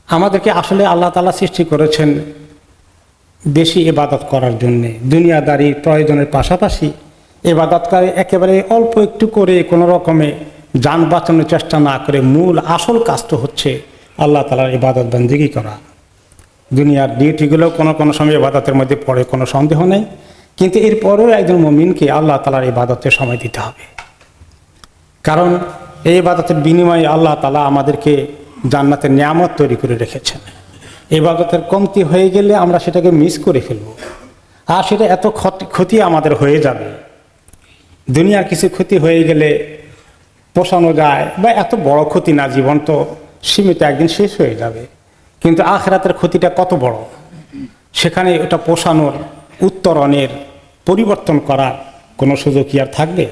আমাদেরকে আসলে আল্লাহ তাআলা সৃষ্টি করেছেন বেশি ইবাদত করার জন্যে। দুনিয়াদারি প্রয়োজনের পাশাপাশি ইবাদত করে একেবারে অল্প একটু করে কোনো রকমে যান বাঁচানোর চেষ্টা না করে মূল আসল কাজ তো হচ্ছে আল্লাহ তাআলার ইবাদত বন্দেগী করা। দুনিয়ার ডিউটিগুলো কোনো সময় ইবাদতের মধ্যে পড়ে, কোনো সন্দেহ নেই, কিন্তু এরপরেও একজন মুমিনকে আল্লাহ তাআলার ইবাদতের সময় দিতে হবে। কারণ এই ইবাদতের বিনিময়ে আল্লাহ তাআলা আমাদেরকে জান্নাতের নিয়ামত তৈরি করে রেখেছেন। ইবাদতের কমতি হয়ে গেলে আমরা সেটাকে মিস করে ফেলব, আর সেটা এত ক্ষতি আমাদের হয়ে যাবে। দুনিয়ার কিছু ক্ষতি হয়ে গেলে পোষানো যায়, বা এত বড় ক্ষতি না, জীবন তো সীমিত, একদিন শেষ হয়ে যাবে। কিন্তু আখিরাতের ক্ষতিটা কত বড়, সেখানে ওটা পোষানোর, উত্তরণের, পরিবর্তন করার কোনো সুযোগ কি আর থাকবে?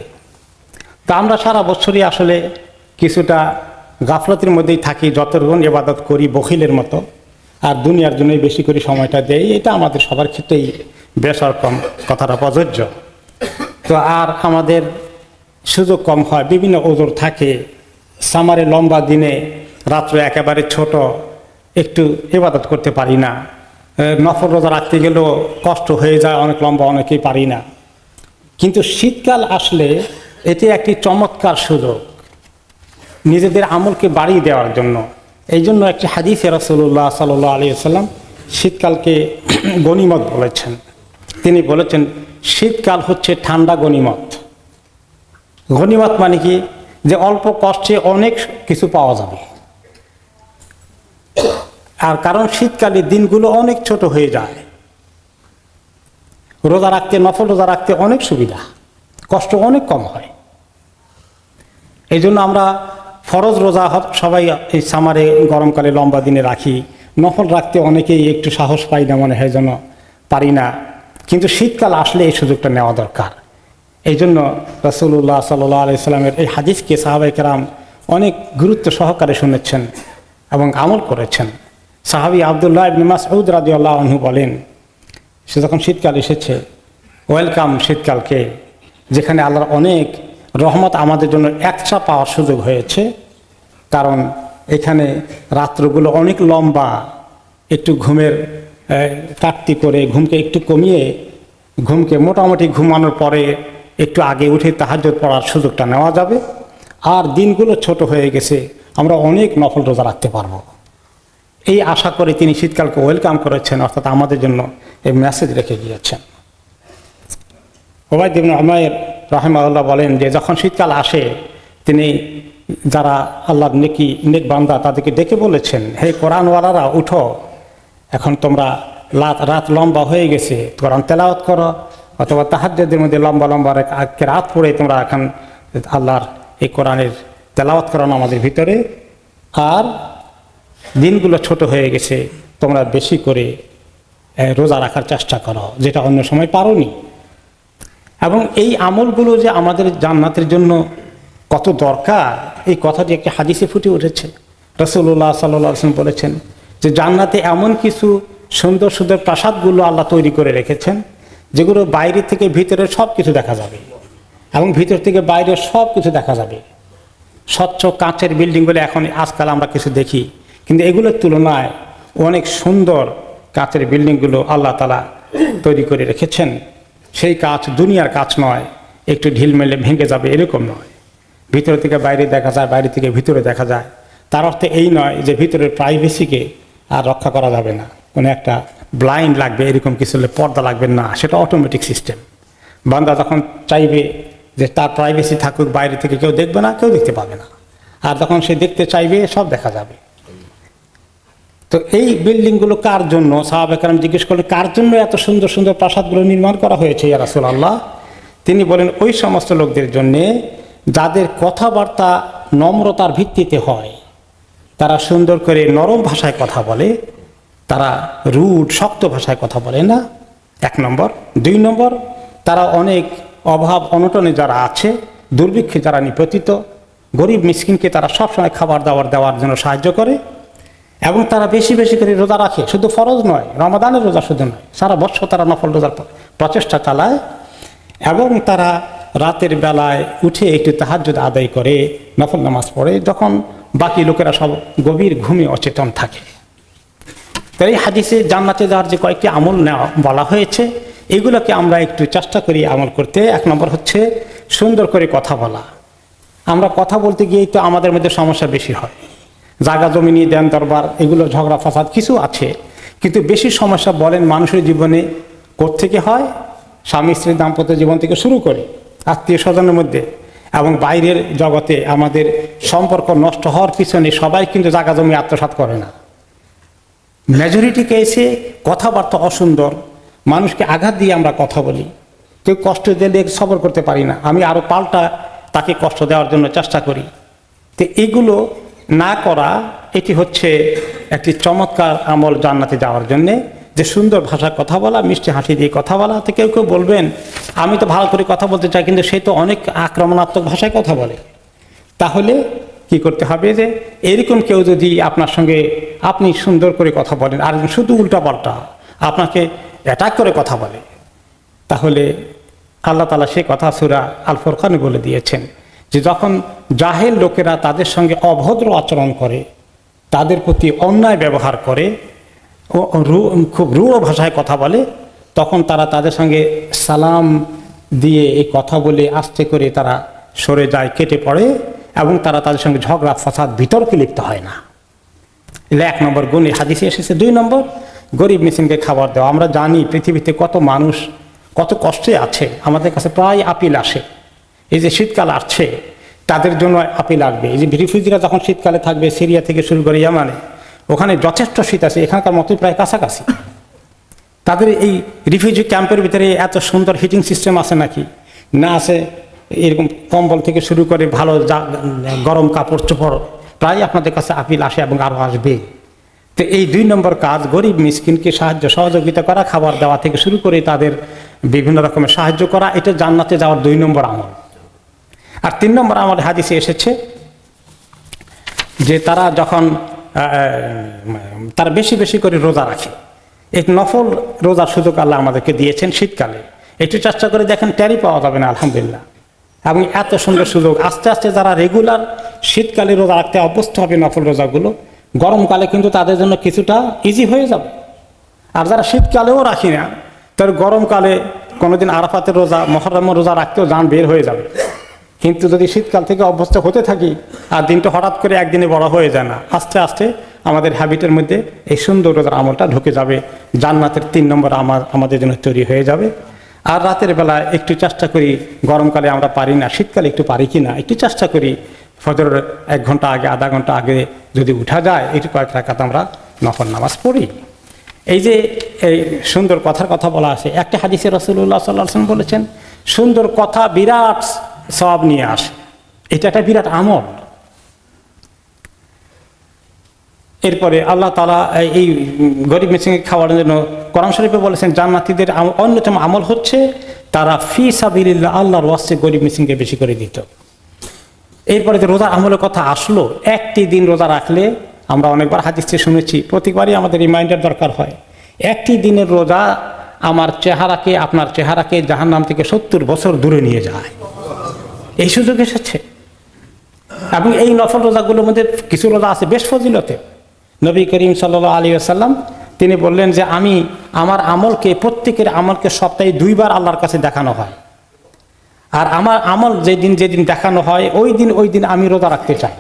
তা আমরা সারা বছরই আসলে কিছুটা গাফলতির মধ্যেই থাকি, যতক্ষণ ইবাদত করি বখিলের মতো, আর দুনিয়ার জন্যই বেশি করে সময়টা দেই। এটা আমাদের সবার ক্ষেত্রেই বেসরকম, কথাটা প্রযোজ্য। তো আর আমাদের সুযোগ কম হয়, বিভিন্ন ওজোর থাকে। সামারে লম্বা দিনে রাত্রে একেবারে ছোট, একটু ইবাদত করতে পারি না। নফল রোজা রাখতে গেলেও কষ্ট হয়ে যায়, অনেক লম্বা, অনেকেই পারি না। কিন্তু শীতকাল আসলে এটি একটি চমৎকার সুযোগ নিজেদের আমলকে বাড়িয়ে দেওয়ার জন্য। এই জন্য একটি হাদিসে রাসূলুল্লাহ সাল্লাল্লাহু আলাইহি ওয়াসাল্লাম শীতকালকে গনিমত বলেছেন। তিনি বলেছেন শীতকাল হচ্ছে ঠান্ডা গনিমত। গনিমত মানে কি, যে অল্প কষ্টে অনেক কিছু পাওয়া যাবে। আর কারণ শীতকালে দিনগুলো অনেক ছোট হয়ে যায়, রোজা রাখতে, নফল রোজা রাখতে অনেক সুবিধা, কষ্ট অনেক কম হয়। এই জন্য আমরা ফরজ রোজা সবাই এই সামারে গরমকালে লম্বা দিনে রাখি, নফল রাখতে অনেকেই একটু সাহস পাই না, মনে হয় যেন পারি না। কিন্তু শীতকাল আসলে এই সুযোগটা নেওয়া দরকার। এই জন্য রাসূলুল্লাহ সাল্লাল্লাহু আলাইহি সাল্লামের এই হাদিসকে সাহাবায়ে কেরাম অনেক গুরুত্ব সহকারে শুনেছেন এবং আমল করেছেন। সাহাবী আব্দুল্লাহ ইবনে মাসউদ রাদিয়াল্লাহু আনহু বলেন, সে যখন শীতকাল এসেছে, ওয়েলকাম শীতকালকে, যেখানে আল্লাহর অনেক রহমত আমাদের জন্য একসা পাওয়ার সুযোগ হয়েছে। কারণ এখানে রাত্রগুলো অনেক লম্বা, একটু ঘুমের কাটতি করে ঘুমকে একটু কমিয়ে, ঘুমকে মোটামুটি ঘুমানোর পরে একটু আগে উঠে তাহাজ্জুদ পড়ার সুযোগটা নেওয়া যাবে। আর দিনগুলো ছোট হয়ে গেছে, আমরা অনেক নফল রোজা রাখতে পারবো। এই আশা করে তিনি শীতকালকে ওয়েলকাম করেছেন, অর্থাৎ আমাদের জন্য এই মেসেজ রেখে গিয়েছেন। উবাইদ ইবনে উমাইর রাহিমাহুল্লাহ বলেন যে যখন শীতকাল আসে, তিনি যারা আল্লাহর নেক বান্দা তাদেরকে ডেকে বলেছেন, হে কোরআনওয়ালারা উঠো, এখন তোমরা রাত লম্বা হয়ে গেছে, কোরআন তেলাওয়াত করো, অথবা তাহাজ্জুদের মধ্যে লম্বা লম্বা রাত পড়ে তোমরা এখন আল্লাহর এই কোরআনের তেলাওয়াত করো আমাদের ভিতরে। আর দিনগুলো ছোট হয়ে গেছে, তোমরা বেশি করে রোজা রাখার চেষ্টা করো, যেটা অন্য সময় পারোনি। এবং এই আমলগুলো যে আমাদের জান্নাতের জন্য কত দরকার, এই কথাটি একটি হাদিসে ফুটে উঠেছে। রাসূলুল্লাহ সাল্লাল্লাহু আলাইহি ওয়াসাল্লাম বলেছেন যে জান্নাতে এমন কিছু সুন্দর সুন্দর প্রাসাদগুলো আল্লাহ তৈরি করে রেখেছেন, যেগুলো বাইরে থেকে ভিতরে সব কিছু দেখা যাবে, এবং ভিতর থেকে বাইরে সব কিছু দেখা যাবে। স্বচ্ছ কাঁচের বিল্ডিং বলে এখন আজকাল আমরা কিছু দেখি, কিন্তু এগুলোর তুলনায় অনেক সুন্দর কাঁচের বিল্ডিংগুলো আল্লাহ তাআলা তৈরি করে রেখেছেন। সেই কাঁচ দুনিয়ার কাঁচ নয়, একটু ঢিল মেলে ভেঙে যাবে এরকম নয়। ভিতর থেকে বাইরে দেখা যায়, বাইরে থেকে ভিতরে দেখা যায়। তার অর্থ এই নয় যে ভিতরের প্রাইভেসিকে আর রক্ষা করা যাবে না, কোনো একটা ব্লাইন্ড লাগবে এরকম কিছু হলে পর্দা লাগবে না, সেটা অটোমেটিক সিস্টেম। বান্দা যখন চাইবে যে তার প্রাইভেসি থাকুক, বাইরে থেকে কেউ দেখবে না, কেউ দেখতে পাবে না, আর যখন সে দেখতে চাইবে সব দেখা যাবে। তো এই বিল্ডিংগুলো কার জন্য, সাহাবায়ে কেরাম জিজ্ঞেস করলেন কার জন্য এত সুন্দর সুন্দর প্রাসাদগুলো নির্মাণ করা হয়েছে ইয়া রাসূলুল্লাহ? তিনি বলেন ওই সমস্ত লোকদের জন্যে যাদের কথাবার্তা নম্রতার ভিত্তিতে হয়, তারা সুন্দর করে নরম ভাষায় কথা বলে, তারা রুড শক্ত ভাষায় কথা বলে না, 1 নম্বর। 2 নম্বর, তারা অনেক অভাব অনটনে যারা আছে, দুর্ভিক্ষে যারা নিপতিত, গরিব মিসকিনকে তারা সবসময় খাবার দাবার দেওয়ার জন্য সাহায্য করে, এবং তারা বেশি বেশি করে রোজা রাখে। শুধু ফরজ নয়, রমাদানের রোজা শুধু নয়, সারা বছর তারা নফল রোজার প্রচেষ্টা চালায়, এবং তারা রাতের বেলায় উঠে একটু তাহাজ্জুদ আদায় করে, নফল নামাজ পড়ে, যখন বাকি লোকেরা সব গভীর ঘুমে অচেতন থাকে। তাই এই হাদিসে জান্নাতে যাওয়ার যে কয়েকটি আমল নেওয়া বলা হয়েছে, এগুলোকে আমরা একটু চেষ্টা করি আমল করতে। 1 নম্বর হচ্ছে সুন্দর করে কথা বলা। আমরা কথা বলতে গিয়েই তো আমাদের মধ্যে সমস্যা বেশি হয়। জায়গা জমি নিয়ে দেন দরবার, এগুলো ঝগড়া ফাসাদ কিছু আছে, কিন্তু বেশি সমস্যা বলেন মানুষের জীবনে কোত্থেকে হয়? স্বামী স্ত্রীর দাম্পত্য জীবন থেকে শুরু করে আত্মীয় স্বজনের মধ্যে এবং বাইরের জগতে আমাদের সম্পর্ক নষ্ট হওয়ার পিছনে সবাই কিন্তু জায়গা জমি আত্মসাৎ করে না। মেজরিটি কেসে কথাবার্তা অসুন্দর, মানুষকে আঘাত দিয়ে আমরা কথা বলি, কেউ কষ্ট দিলে সবর করতে পারি না, আমি আরও পাল্টা তাকে কষ্ট দেওয়ার জন্য চেষ্টা করি। তো এগুলো না করা, এটি হচ্ছে একটি চমৎকার আমল জান্নাতে যাওয়ার জন্যে, যে সুন্দর ভাষায় কথা বলা, মিষ্টি হাসি দিয়ে কথা বলা। তো কেউ কেউ বলবেন আমি তো ভালো করে কথা বলতে চাই, কিন্তু সে তো অনেক আক্রমণাত্মক ভাষায় কথা বলে। তাহলে কি করতে হবে, যে এরকম কেউ যদি আপনার সঙ্গে আপনি সুন্দর করে কথা বলেন আর শুধু উল্টাপাল্টা আপনাকে অ্যাটাক করে কথা বলে, তাহলে আল্লাহ তাআলা সে কথা সূরা আল ফুরকানে বলে দিয়েছেন যে যখন জাহেল লোকেরা তাদের সঙ্গে অভদ্র আচরণ করে, তাদের প্রতি অন্যায় ব্যবহার করে, খুব রূঢ় ভাষায় কথা বলে, তখন তারা তাদের সঙ্গে সালাম দিয়ে এই কথা বলে আস্তে করে তারা সরে যায়, কেটে পড়ে, এবং তারা তাদের সঙ্গে ঝগড়া ফাসাদ বিতর্কে লিপ্ত হয় না। এলে 1 নম্বর গুণ হাদিসে এসেছে। 2 নম্বর, গরিব মিসকিনকে খাবার দেওয়া। আমরা জানি পৃথিবীতে কত মানুষ কত কষ্টে আছে, আমাদের কাছে প্রায় আপিল আসে। এই যে শীতকাল আসছে, তাদের জন্য আপিল আসবে। এই যে রিফিউজিরা যখন শীতকালে থাকবে, সিরিয়া থেকে শুরু করে ইয়ামানে, ওখানে যথেষ্ট শীত আছে, এখানকার মতোই প্রায় কাছাকাছি। তাদের এই রিফিউজি ক্যাম্পের ভিতরে এত সুন্দর হিটিং সিস্টেম আছে নাকি? না আছে এরকম কম্বল থেকে শুরু করে ভালো গরম কাপড় চোপড়, প্রায় আপনাদের কাছে আপিল আসে এবং আরও আসবে। তো এই 2 নম্বর কাজ, গরিব মিসকিনকে সহযোগিতা করা, খাবার দেওয়া থেকে শুরু করে তাদের বিভিন্ন রকমের সাহায্য করা, এটা জান্নাতে যাওয়ার 2 নম্বর আমল। আর 3 নম্বর আমল হাদিসে এসেছে যে তারা যখন তারা বেশি বেশি করে রোজা রাখে। এই নফল রোজার সুযোগ আল্লাহ আমাদেরকে দিয়েছেন শীতকালে, একটু চেষ্টা করে দেখেন, ট্যারি পাওয়া যাবে না আলহামদুলিল্লাহ। এবং এত সুন্দর সুযোগ, আস্তে আস্তে যারা রেগুলার শীতকালে রোজা রাখতে অভ্যস্ত হবে নফল রোজাগুলো, গরমকালে কিন্তু তাদের জন্য কিছুটা ইজি হয়ে যাবে। আর যারা শীতকালেও রাখি না, তার গরমকালে কোনোদিন আরাফাতের রোজা, মুহররমের রোজা রাখতেও জান বের হয়ে যাবে। কিন্তু যদি শীতকাল থেকে অভ্যস্ত হতে থাকি আর দিনটা হঠাৎ করে একদিনে বড় হয়ে যায় না, আস্তে আস্তে আমাদের হ্যাবিটের মধ্যে এই সুন্দর রোজার আমলটা ঢুকে যাবে, জান্নাতের 3 নম্বর আমাদের জন্য তৈরি হয়ে যাবে। আর রাতের বেলা একটু চেষ্টা করি, গরমকালে আমরা পারি না, শীতকালে একটু পারি কি না, একটু চেষ্টা করি ফজরের 1 ঘন্টা আগে, আধা ঘন্টা আগে যদি উঠা যায়, একটু কয়েক রাকাত আমরা নফল নামাজ পড়ি। এই যে এই সুন্দর কথার কথা বলা আছে, একটা হাদিসে রাসূলুল্লাহ সাল্লাল্লাহু আলাইহি ওয়াসাল্লাম বলেছেন সুন্দর কথা বিরাট সওয়াব নিয়ে আসে, এটা একটা বিরাট আমল। এরপরে আল্লাহ তাআলা এই গরিব মিসকিনকে খাওয়ানোর জন্য কোরআন শরীফে বলেছেন জান্নাতীদের অন্যতম আমল হচ্ছে তারা ফি সাবিলিল্লাহ, আল্লাহর ওয়াস্তে গরিব মিসকিনকে বেশি করে দিত। এরপরে যে রোজার আমলের কথা আসলো, একটি দিন রোজা রাখলে, আমরা অনেকবার হাদিসে শুনেছি, প্রতিবারই আমাদের রিমাইন্ডার দরকার হয়, একটি দিনের রোজা আমার চেহারাকে, আপনার চেহারাকে জাহান্নাম থেকে 70 বছর দূরে নিয়ে যায়। এই সুযোগ এসেছে। এবং এই নফল রোজাগুলোর মধ্যে কিছু রোজা আছে বেশ ফজিলতে। নবী করিম সাল্লাল্লাহু আলাইহি ওয়াসাল্লাম তিনি বললেন যে আমার আমলকে, প্রত্যেকের আমলকে সপ্তাহে 2 বার আল্লাহর কাছে দেখানো হয়। আর আমার আমল যেদিন দেখানো হয় ওই দিন আমি রোজা রাখতে চাই।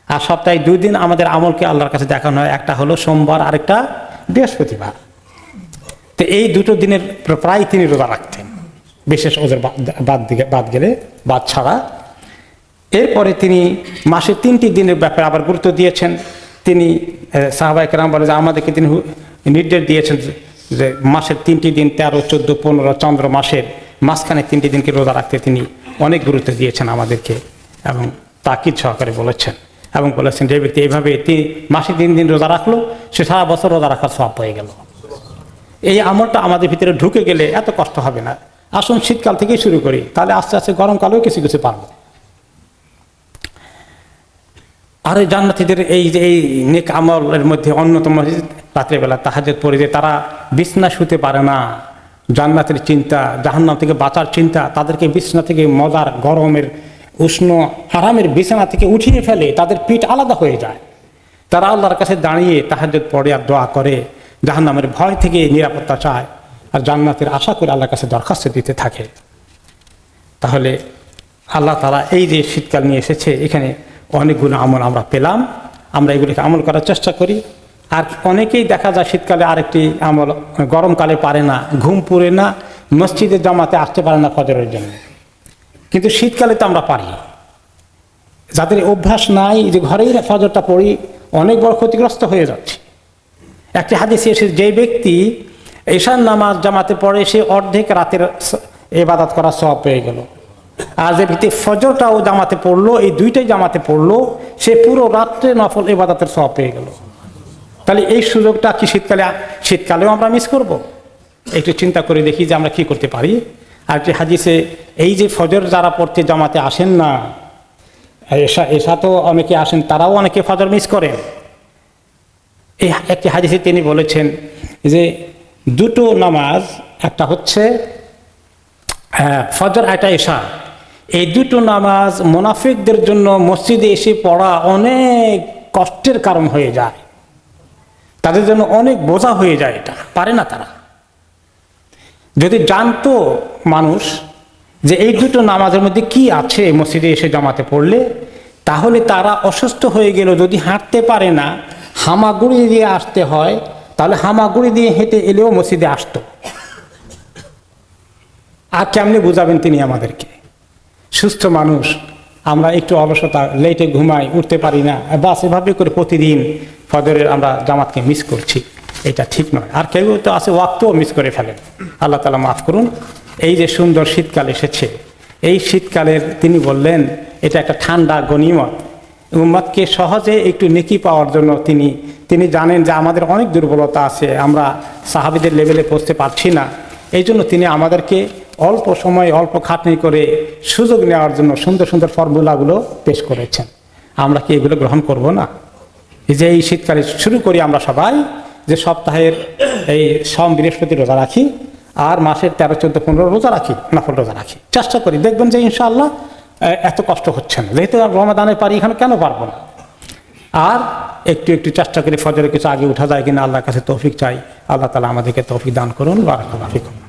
আর সপ্তাহে 2 দিন আমাদের আমলকে আল্লাহর কাছে দেখানো হয়, একটা হলো সোমবার, আরেকটা বৃহস্পতিবার। তো এই 2টো দিনের প্রায় তিনি রোজা রাখতেন, বিশেষ ওদের বাদ ছাড়া। এরপরে তিনি মাসে 3টি দিনের ব্যাপারে আবার গুরুত্ব দিয়েছেন। তিনি সাহাবায়ে কেরাম বলে যে আমাদেরকে তিনি নির্দেশ দিয়েছেন যে মাসের 3টি দিন, 13, 14, 15 চন্দ্র মাসের মাঝখানে 3টি দিনকে রোজা রাখতে তিনি অনেক গুরুত্ব দিয়েছেন আমাদেরকে, এবং তাকিদ সহকারে বলেছেন। এবং বলেছেন যে ব্যক্তি এইভাবে মাসে 3 দিন রোজা রাখলো, সে সারা বছর রোজা রাখার সওয়াব পেয়ে গেল। এই আমলটা আমাদের ভিতরে ঢুকে গেলে এত কষ্ট হবে না। আসুন শীতকাল থেকেই শুরু করি, তাহলে আস্তে আস্তে গরমকালেও কিছু কিছু পারবো। আর এই জান্নাতীদের এই নেক আমলের মধ্যে অন্যতম রাত্রেবেলা তাহাজ্জুদ পড়ে, যে তারা বিছনা শুতে পারে না, জান্নাতের চিন্তা, জাহান্নাম থেকে বাঁচার চিন্তা তাদেরকে বিছনা থেকে মজার গরমের উষ্ণ আরামের বিছানা থেকে উঠিয়ে ফেলে, তাদের পিঠ আলাদা হয়ে যায়। তারা আল্লাহর কাছে দাঁড়িয়ে তাহাজ্জুদ পড়ে আর দোয়া করে, জাহান্নামের ভয় থেকে নিরাপত্তা চায় আর জান্নাতের আশা করে আল্লাহর কাছে দরখাস্ত দিতে থাকে। তাহলে আল্লাহ তাআলা এই যে শীতকাল নিয়ে এসেছে, এখানে অনেকগুলো আমল আমরা পেলাম, আমরা এগুলিকে আমল করার চেষ্টা করি। আর অনেকেই দেখা যায় শীতকালে আরেকটি আমল, গরমকালে পারে না, ঘুম পুরে না, মসজিদে জামাতে আসতে পারে না ফজরের জন্য, কিন্তু শীতকালে তো আমরা পারি। যাদের অভ্যাস নাই যে ঘরেই ফজরটা পড়ি, অনেক বড় ক্ষতিগ্রস্ত হয়ে যাচ্ছে। একটি হাদিসে এসে যে ব্যক্তি ঈশার নামাজ জামাতে পড়ে সে অর্ধেক রাতের ইবাদত করার সওয়াব পেয়ে গেল, আর যে ব্যক্তি ফজরটাও জামাতে পড়লো, এই দুইটাই জামাতে পড়লো, সে পুরো রাত্রে নফল ইবাদতের সওয়াব পেয়ে গেল। তাহলে এই সুযোগটা কি শীতকালেও আমরা মিস করব? একটু চিন্তা করে দেখি যে আমরা কি করতে পারি। আর যে হাদিসে এই যে ফজর যারা পড়তে জামাতে আসেন না, এসা তো অনেকে আসেন, তারাও অনেকে ফজর মিস করেন। এই একটি হাদিসে তিনি বলেছেন যে দুটো নামাজ, একটা হচ্ছে ফজর, একটা এশা, এই দুটো নামাজ মুনাফিকদের জন্য মসজিদে এসে পড়া অনেক কষ্টের কারণ হয়ে যায়, তাদের জন্য অনেক বোঝা হয়ে যায়, এটা পারে না তারা। যদি জানতো মানুষ যে এই দুটো নামাজের মধ্যে কি আছে মসজিদে এসে জামাতে পড়লে, তাহলে তারা অসুস্থ হয়ে গেল, যদি হাঁটতে পারে না, হামাগুড়ি দিয়ে আসতে হয়, তাহলে হামাগুড়ি দিয়ে হেঁটে এলেও মসজিদে আসতো। আর কেমনে বুঝাবেন তিনি আমাদেরকে? সুস্থ মানুষ আমরা একটু অলসতা, লেটে ঘুমাই, উঠতে পারি না, বাস এভাবে করে প্রতিদিন ফজরের আমরা জামাতকে মিস করছি, এটা ঠিক নয়। আর কেউ তো আছে ওয়াক্তও মিস করে ফেলেন, আল্লাহ তাআলা মাফ করুন। এই যে সুন্দর শীতকাল এসেছে, এই শীতকালের তিনি বললেন এটা একটা ঠান্ডা গনিমত, উম্মতকে সহজে একটু নেকি পাওয়ার জন্য তিনি জানেন যে আমাদের অনেক দুর্বলতা আছে, আমরা সাহাবীদের লেভেলে পৌঁছতে পারছি না, এই জন্য তিনি আমাদেরকে অল্প সময় অল্প খাটনি করে সুযোগ নেওয়ার জন্য সুন্দর সুন্দর ফর্মুলাগুলো পেশ করেছেন। আমরা কি এগুলো গ্রহণ করব না? এই যে এই শীতকালে শুরু করি আমরা সবাই যে সপ্তাহের এই সোম বৃহস্পতি রোজা রাখি, আর মাসের 13, 14, 15 রোজা রাখি, নফল রোজা রাখি, চেষ্টা করি, দেখবেন যে ইনশাআল্লাহ এত কষ্ট হচ্ছে না। যেহেতু রমাদানে পারি, এখানে কেন পারবো না? আর একটু একটু চেষ্টা করি ফজরে কিছু আগে উঠা যায় কিনা, আল্লাহর কাছে তৌফিক চাই। আল্লাহ তাআলা আমাদেরকে তৌফিক দান করুন। বারাকাল্লাহু ফিকুম।